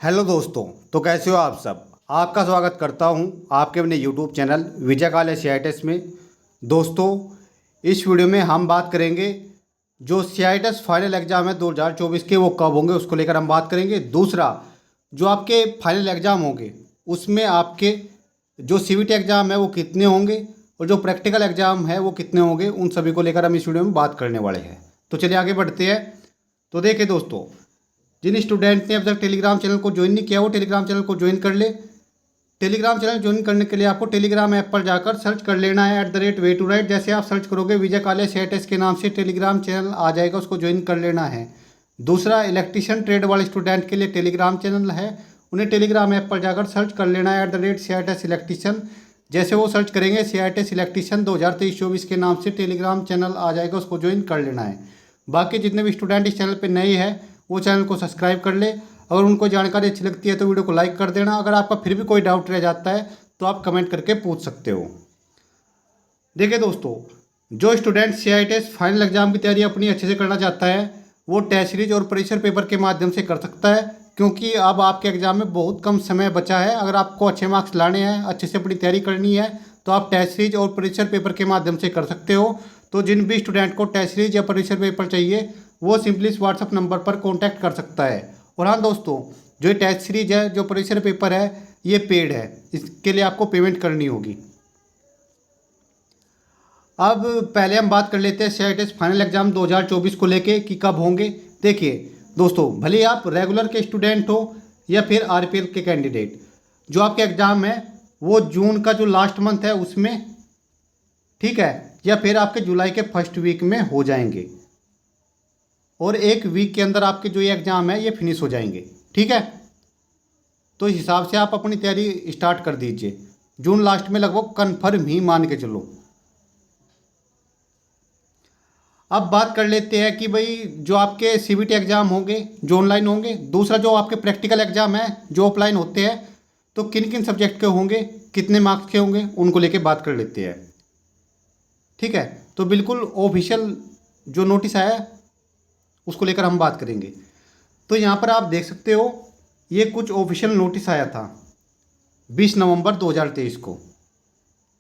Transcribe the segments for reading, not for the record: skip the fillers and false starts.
Hello दोस्तों। तो कैसे हो आप सब। आपका स्वागत करता हूं आपके अपने यूट्यूब चैनल विजय काले CITES में। दोस्तों, इस वीडियो में हम बात करेंगे जो CITES फाइनल एग्ज़ाम है 2024 के, वो कब होंगे उसको लेकर हम बात करेंगे। दूसरा, जो आपके फाइनल एग्ज़ाम होंगे उसमें आपके जो CVT एग्ज़ाम है वो कितने होंगे और जो प्रैक्टिकल एग्ज़ाम है वो कितने होंगे, उन सभी को लेकर हम इस वीडियो में बात करने वाले हैं। तो चलिए आगे बढ़ते हैं। तो देखिए दोस्तों, जिन स्टूडेंट ने अब तक टेलीग्राम चैनल को ज्वाइन नहीं किया वो टेलीग्राम चैनल को ज्वाइन कर ले। टेलीग्राम चैनल ज्वाइन करने के लिए आपको टेलीग्राम ऐप पर जाकर सर्च कर लेना है @way to write। जैसे आप सर्च करोगे विजय काले CITES के नाम से टेलीग्राम चैनल आ जाएगा, उसको ज्वाइन कर लेना है। दूसरा, इलेक्ट्रीशियन ट्रेड वाले स्टूडेंट के लिए टेलीग्राम चैनल है, उन्हें टेलीग्राम ऐप पर जाकर सर्च कर लेना है @CITES इलेक्ट्रीशियन। जैसे वो सर्च करेंगे CITES इलेक्ट्रीशियन 2023-24 के नाम से टेलीग्राम चैनल आ जाएगा, उसको ज्वाइन कर लेना है। बाकी जितने भी स्टूडेंट इस चैनल पर नए हैं वो चैनल को सब्सक्राइब कर ले। अगर उनको जानकारी अच्छी लगती है तो वीडियो को लाइक कर देना। अगर आपका फिर भी कोई डाउट रह जाता है तो आप कमेंट करके पूछ सकते हो। देखिए दोस्तों, जो स्टूडेंट CITES फाइनल एग्जाम की तैयारी अपनी अच्छे से करना चाहता है वो टेस्ट सीरीज और प्रेशर पेपर के माध्यम से कर सकता है, क्योंकि अब आपके एग्जाम में बहुत कम समय बचा है। अगर आपको अच्छे मार्क्स लाने हैं, अच्छे से अपनी तैयारी करनी है, तो आप टेस्ट सीरीज और प्रेशर पेपर के माध्यम से कर सकते हो। तो जिन भी स्टूडेंट को टेस्ट सीरीज या प्रेशर पेपर चाहिए वो सिंपली इस व्हाट्सअप नंबर पर कॉन्टैक्ट कर सकता है। और हाँ दोस्तों, जो ये टेस्ट सीरीज है, जो प्रेशर पेपर है, ये पेड है, इसके लिए आपको पेमेंट करनी होगी। अब पहले हम बात कर लेते हैं CITES फाइनल एग्जाम 2024 को लेके कि कब होंगे। देखिए दोस्तों, भले ही आप रेगुलर के स्टूडेंट हो या फिर RPL के कैंडिडेट, जो आपके एग्ज़ाम है वो जून का जो लास्ट मंथ है उसमें, ठीक है, या फिर आपके जुलाई के फर्स्ट वीक में हो जाएंगे और एक वीक के अंदर आपके जो ये एग्ज़ाम है ये फिनिश हो जाएंगे, ठीक है। तो इस हिसाब से आप अपनी तैयारी स्टार्ट कर दीजिए। जून लास्ट में लगभग कन्फर्म ही मान के चलो। अब बात कर लेते हैं कि भाई जो आपके CVT एग्ज़ाम होंगे जो ऑनलाइन होंगे, दूसरा जो आपके प्रैक्टिकल एग्ज़ाम है जो ऑफलाइन होते हैं, तो किन किन सब्जेक्ट के होंगे, कितने मार्क्स के होंगे, उनको लेके बात कर लेते हैं, ठीक है। तो बिल्कुल ऑफिशियल जो नोटिस आया है उसको लेकर हम बात करेंगे। तो यहाँ पर आप देख सकते हो, ये कुछ ऑफिशियल नोटिस आया था 20 नवंबर 2023 को,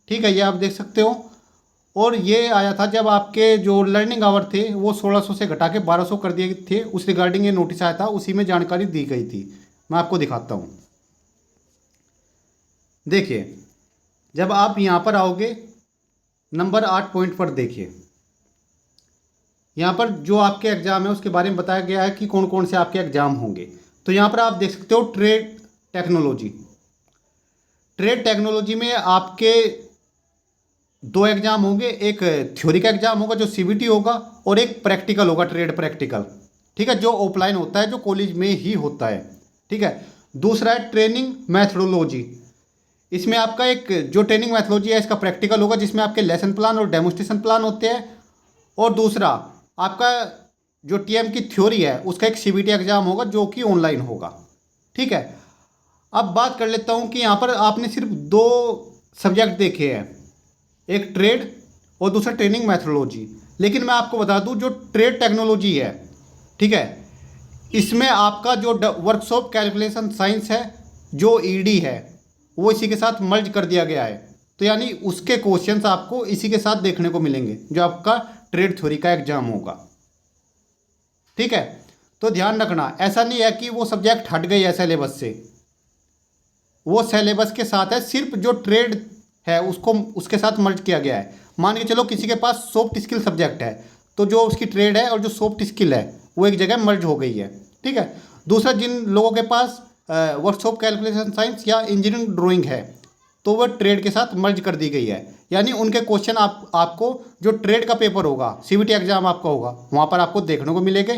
ठीक है, ये आप देख सकते हो। और ये आया था जब आपके जो लर्निंग आवर थे वो 1600 से घटा के 1200 कर दिए थे, उस रिगार्डिंग ये नोटिस आया था, उसी में जानकारी दी गई थी। मैं आपको दिखाता हूँ। देखिए, जब आप यहाँ पर आओगे नंबर 8 पॉइंट पर, देखिए यहाँ पर जो आपके एग्ज़ाम है उसके बारे में बताया गया है कि कौन कौन से आपके एग्ज़ाम होंगे। तो यहाँ पर आप देख सकते हो ट्रेड टेक्नोलॉजी। ट्रेड टेक्नोलॉजी में आपके 2 एग्ज़ाम होंगे, एक थ्योरी का एग्ज़ाम होगा जो CVT होगा और एक प्रैक्टिकल होगा, ट्रेड प्रैक्टिकल, ठीक है, जो ऑफलाइन होता है, जो कॉलेज में ही होता है, ठीक है। दूसरा है ट्रेनिंग मैथडोलॉजी। इसमें आपका एक जो ट्रेनिंग मैथडोलॉजी है इसका प्रैक्टिकल होगा, जिसमें आपके लेसन प्लान और डेमोस्ट्रेशन प्लान होते हैं। और दूसरा आपका जो TM की थ्योरी है उसका एक CVT एग्ज़ाम होगा जो कि ऑनलाइन होगा, ठीक है। अब बात कर लेता हूँ कि यहाँ पर आपने सिर्फ 2 सब्जेक्ट देखे हैं, एक ट्रेड और दूसरा ट्रेनिंग मैथडोलॉजी। लेकिन मैं आपको बता दूँ, जो ट्रेड टेक्नोलॉजी है, ठीक है, इसमें आपका जो वर्कशॉप कैलकुलेशन साइंस है, जो ED है, वो इसी के साथ मर्ज कर दिया गया है। तो यानी उसके क्वेश्चंस आपको इसी के साथ देखने को मिलेंगे जो आपका ट्रेड थ्योरी का एग्जाम होगा, ठीक है। तो ध्यान रखना, ऐसा नहीं है कि वो सब्जेक्ट हट गए है सिलेबस से, वो सिलेबस के साथ है, सिर्फ जो ट्रेड है उसको उसके साथ मर्ज किया गया है। मान के चलो किसी के पास सॉफ्ट स्किल सब्जेक्ट है, तो जो उसकी ट्रेड है और जो सॉफ्ट स्किल है वो एक जगह मर्ज हो गई है, ठीक है। दूसरा, जिन लोगों के पास वर्कशॉप कैलकुलेशन साइंस या इंजीनियरिंग ड्राइंग है तो वह ट्रेड के साथ मर्ज कर दी गई है। यानी उनके क्वेश्चन आपको जो ट्रेड का पेपर होगा, CVT एग्जाम आपका होगा, वहाँ पर आपको देखने को मिलेंगे,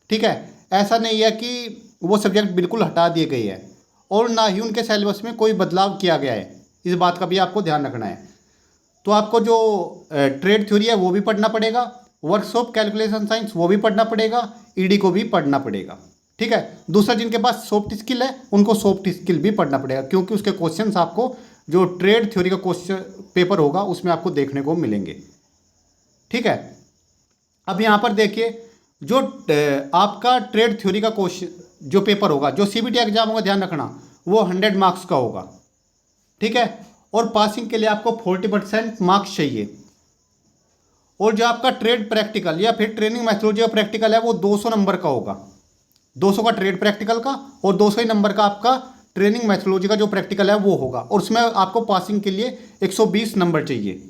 ठीक है। ऐसा नहीं है कि वो सब्जेक्ट बिल्कुल हटा दिए गए हैं और ना ही उनके सिलेबस में कोई बदलाव किया गया है, इस बात का भी आपको ध्यान रखना है। तो आपको जो ट्रेड थ्योरी है वो भी पढ़ना पड़ेगा, वर्कशॉप कैलकुलेशन साइंस वो भी पढ़ना पड़ेगा, ED को भी पढ़ना पड़ेगा, ठीक है। दूसरा, जिनके पास सॉफ्ट स्किल है उनको सॉफ्ट स्किल भी पढ़ना पड़ेगा, क्योंकि उसके क्वेश्चंस आपको जो ट्रेड थ्योरी का क्वेश्चन पेपर होगा उसमें आपको देखने को मिलेंगे, ठीक है। अब यहाँ पर देखिए, जो आपका ट्रेड थ्योरी का क्वेश्चन जो पेपर होगा, जो CBT एग्जाम होगा, ध्यान रखना, वो 100 मार्क्स का होगा, ठीक है। और पासिंग के लिए आपको 40% मार्क्स चाहिए। और जो आपका ट्रेड प्रैक्टिकल या फिर ट्रेनिंग मैथोलॉजी का प्रैक्टिकल है वो 200 नंबर का होगा। 200 का ट्रेड प्रैक्टिकल का और 200 ही नंबर का आपका ट्रेनिंग मैथोलॉजी का जो प्रैक्टिकल है वो होगा। और उसमें आपको पासिंग के लिए 120 नंबर चाहिए,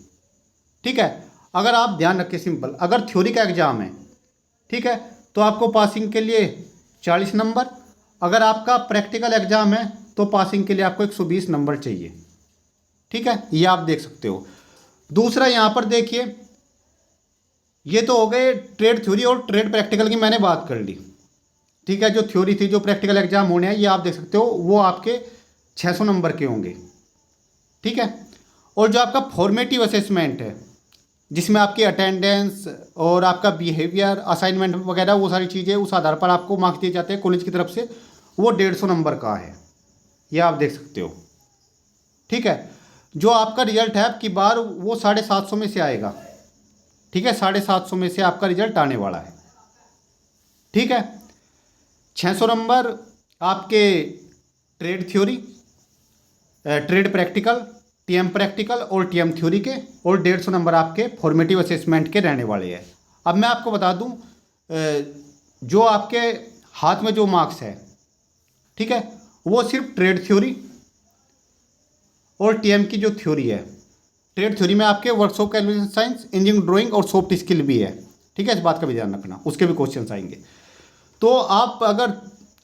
ठीक है। अगर आप ध्यान रखें, सिंपल, अगर थ्योरी का एग्जाम है, ठीक है, तो आपको पासिंग के लिए 40 नंबर। अगर आपका प्रैक्टिकल एग्जाम है तो पासिंग के लिए आपको 120 नंबर चाहिए, ठीक है। ये आप देख सकते हो। दूसरा यहाँ पर देखिए, ये तो हो गए ट्रेड थ्योरी और ट्रेड प्रैक्टिकल की मैंने बात कर ली, ठीक है। जो थ्योरी थी, जो प्रैक्टिकल एग्जाम होने हैं, ये आप देख सकते हो, वो आपके 600 नंबर के होंगे, ठीक है। और जो आपका फॉर्मेटिव असेसमेंट है, जिसमें आपकी अटेंडेंस और आपका बिहेवियर, असाइनमेंट वगैरह, वो सारी चीज़ें, उस आधार पर आपको मार्क्स दिए जाते हैं कॉलेज की तरफ से, वो 150 नंबर का है, ये आप देख सकते हो, ठीक है। जो आपका रिजल्ट है आपकी बार, वो 750 में से आएगा, ठीक है। 750 में से आपका रिजल्ट आने वाला है, ठीक है। 600 नंबर आपके trade theory, trade practical, TM practical और TM थ्योरी के, और 150 नंबर आपके फॉर्मेटिव असेसमेंट के रहने वाले हैं। अब मैं आपको बता दूं, जो आपके हाथ में जो मार्क्स है, ठीक है, वो सिर्फ ट्रेड थ्योरी और TM की जो थ्योरी है। ट्रेड थ्योरी में आपके workshop calculation science, engineering drawing और सॉफ्ट स्किल भी है, ठीक है। इस बात का भी ध्यान रखना, उसके भी क्वेश्चन आएंगे। तो आप अगर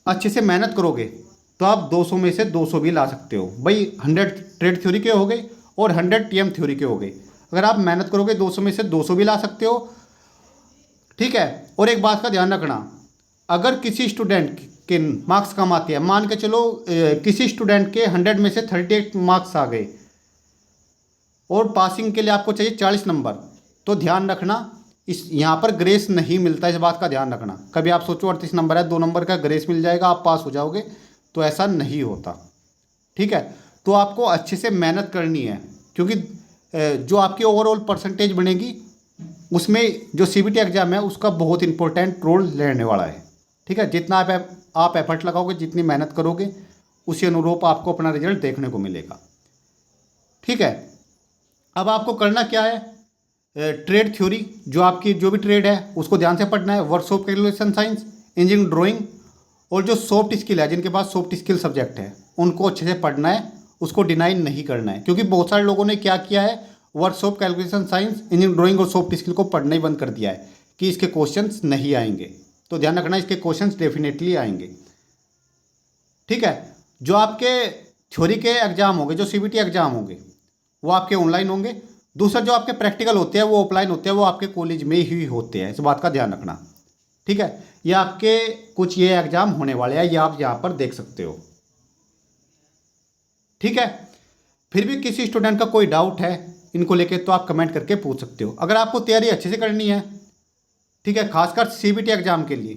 अच्छे से मेहनत करोगे तो आप 200 में से 200 भी ला सकते हो भाई। 100 ट्रेड थ्योरी के हो गए और 100 TM थ्योरी के हो गए। अगर आप मेहनत करोगे 200 में से 200 भी ला सकते हो, ठीक है। और एक बात का ध्यान रखना, अगर किसी स्टूडेंट के मार्क्स कम आते हैं, मान के चलो किसी स्टूडेंट के 100 में से 38 मार्क्स आ गए और पासिंग के लिए आपको चाहिए 40 नंबर, तो ध्यान रखना, इस यहाँ पर ग्रेस नहीं मिलता, इस बात का ध्यान रखना। कभी आप सोचो 38 नंबर है, 2 नंबर का ग्रेस मिल जाएगा, आप पास हो जाओगे, तो ऐसा नहीं होता, ठीक है। तो आपको अच्छे से मेहनत करनी है, क्योंकि जो आपकी ओवरऑल परसेंटेज बनेगी, उसमें जो CBT एग्जाम है उसका बहुत इंपॉर्टेंट रोल लेने वाला है, ठीक है। जितना आप एफर्ट लगाओगे, जितनी मेहनत करोगे, उसी अनुरूप आपको अपना रिजल्ट देखने को मिलेगा, ठीक है। अब आपको करना क्या है, ट्रेड थ्योरी, जो आपकी जो भी ट्रेड है उसको ध्यान से पढ़ना है, workshop calculation science, engineering drawing, और जो सॉफ्ट स्किल है, जिनके पास सॉफ्ट स्किल सब्जेक्ट है, उनको अच्छे से पढ़ना है, उसको डिनाई नहीं करना है। क्योंकि बहुत सारे लोगों ने क्या किया है, workshop calculation science, engineering drawing और सॉफ्ट स्किल को पढ़ना ही बंद कर दिया है कि इसके क्वेश्चंस नहीं आएंगे। तो ध्यान रखना, इसके क्वेश्चंस डेफिनेटली आएंगे, ठीक है। जो आपके थ्योरी के एग्जाम होंगे, जो CBT एग्जाम होंगे, वो आपके ऑनलाइन होंगे। दूसरा, जो आपके प्रैक्टिकल होते हैं वो ऑफलाइन होते हैं, वो आपके कॉलेज में ही होते हैं, इस बात का ध्यान रखना, ठीक है। ये आपके कुछ ये एग्जाम होने वाले हैं, ये आप यहाँ पर देख सकते हो, ठीक है। फिर भी किसी स्टूडेंट का कोई डाउट है इनको लेके, तो आप कमेंट करके पूछ सकते हो। अगर आपको तैयारी अच्छे से करनी है, ठीक है, खासकर CBT एग्जाम के लिए,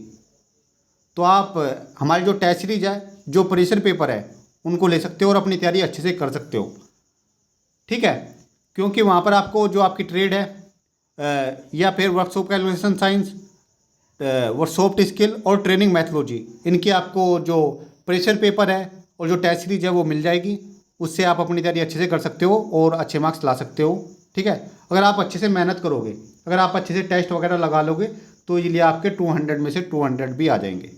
तो आप हमारी जो टेस्ट सीरीज है, जो प्रीवियस पेपर है, उनको ले सकते हो और अपनी तैयारी अच्छे से कर सकते हो, ठीक है। क्योंकि वहाँ पर आपको जो आपकी ट्रेड है या फिर workshop calculation science, soft skill और ट्रेनिंग मैथोलॉजी, इनकी आपको जो प्रीवियस पेपर है और जो टेस्ट सीरीज है वो मिल जाएगी। उससे आप अपनी तैयारी अच्छे से कर सकते हो और अच्छे मार्क्स ला सकते हो, ठीक है। अगर आप अच्छे से मेहनत करोगे, अगर आप अच्छे से टेस्ट वगैरह लगा लोगे, तो इसलिए आपके 200 में से 200 भी आ जाएंगे,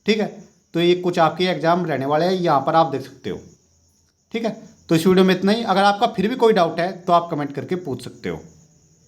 ठीक है। तो ये कुछ आपके एग्जाम रहने वाले हैं, यहाँ पर आप देख सकते हो, ठीक है। तो इस वीडियो में इतना ही। अगर आपका फिर भी कोई डाउट है तो आप कमेंट करके पूछ सकते हो।